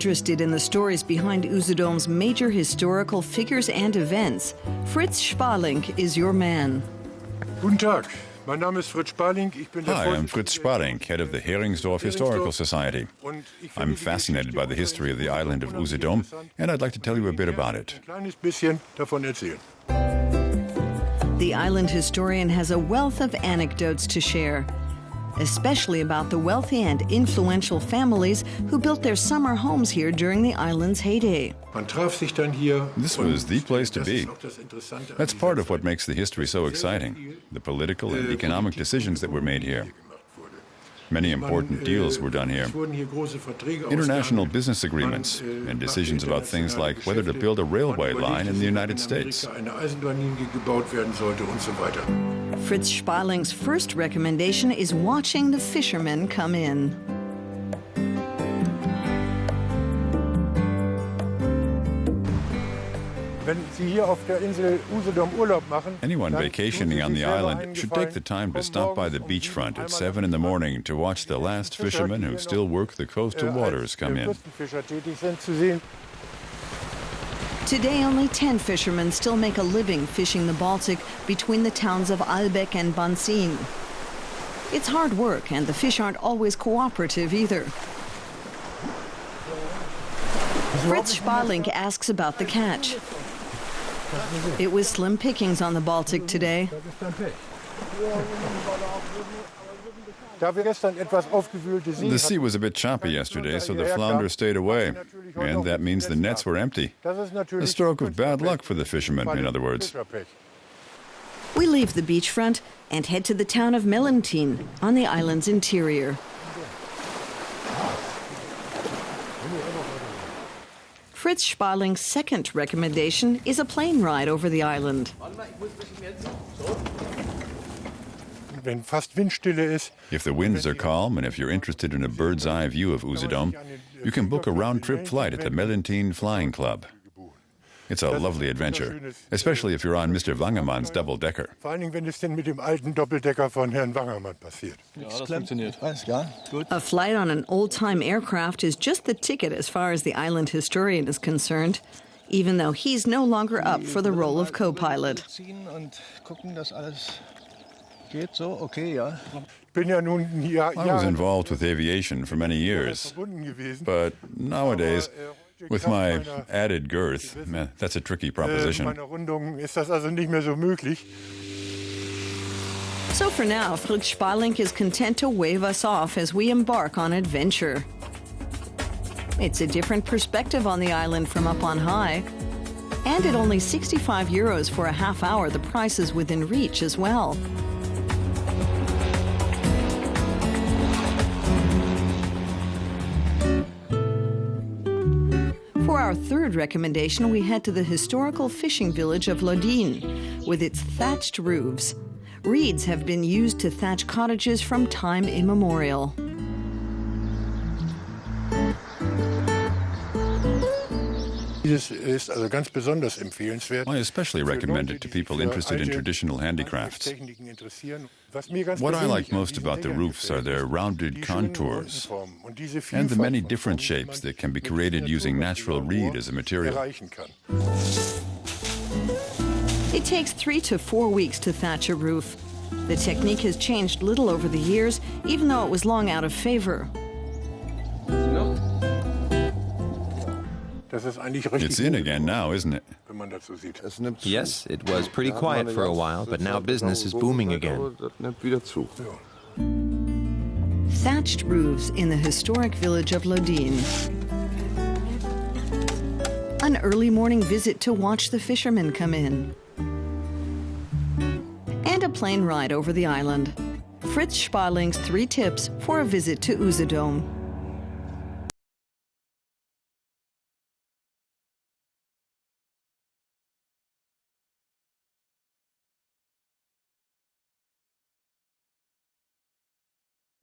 interested in the stories behind Usedom's major historical figures and events, Fritz Spalink is your man. Guten Tag. Mein Name ist Fritz Spalink. Hi, I'm Fritz Spalink, head of the Heringsdorf Historical Society. I'm fascinated by the history of the island of Usedom, and I'd like to tell you a bit about it. The island historian has a wealth of anecdotes to share, especially about the wealthy and influential families who built their summer homes here during the island's heyday. This was the place to be. That's part of what makes the history so exciting, the political and economic decisions that were made here. Many important deals were done here. International business agreements and decisions about things like whether to build a railway line in the United States. Fritz Spalink's first recommendation is watching the fishermen come in. Anyone vacationing on the island should take the time to stop by the beachfront at 7 in the morning to watch the last fishermen who still work the coastal waters come in. Today, only 10 fishermen still make a living fishing the Baltic between the towns of Albeck and Bansin. It's hard work, and the fish aren't always cooperative either. Fritz Spalink asks about the catch. It was slim pickings on the Baltic today. The sea was a bit choppy yesterday, so the flounder stayed away, and that means the nets were empty. A stroke of bad luck for the fishermen, in other words. We leave the beachfront and head to the town of Mellenthin on the island's interior. Fritz Spalink's second recommendation is a plane ride over the island. If the winds are calm and if you're interested in a bird's eye view of Usedom, you can book a round-trip flight at the Mellenthin Flying Club. It's a lovely adventure, especially if you're on Mr. Wangermann's double-decker. A flight on an old-time aircraft is just the ticket as far as the island historian is concerned, even though he's no longer up for the role of co-pilot. I was involved with aviation for many years, but nowadays, with my added girth, that's a tricky proposition. So for now, Fritz Spalink is content to wave us off as we embark on adventure. It's a different perspective on the island from up on high. And at only 65 euros for a half hour, the price is within reach as well. For our third recommendation, we head to the historical fishing village of Lodin, with its thatched roofs. Reeds have been used to thatch cottages from time immemorial. I especially recommend it to people interested in traditional handicrafts. What I like most about the roofs are their rounded contours and the many different shapes that can be created using natural reed as a material. It takes 3 to 4 weeks to thatch a roof. The technique has changed little over the years, even though it was long out of favor. It's in again now, isn't it? Yes, it was pretty quiet for a while, but now business is booming again. Thatched roofs in the historic village of Lodin. An early morning visit to watch the fishermen come in. And a plane ride over the island. Fritz Spalink's 3 tips for a visit to Usedom.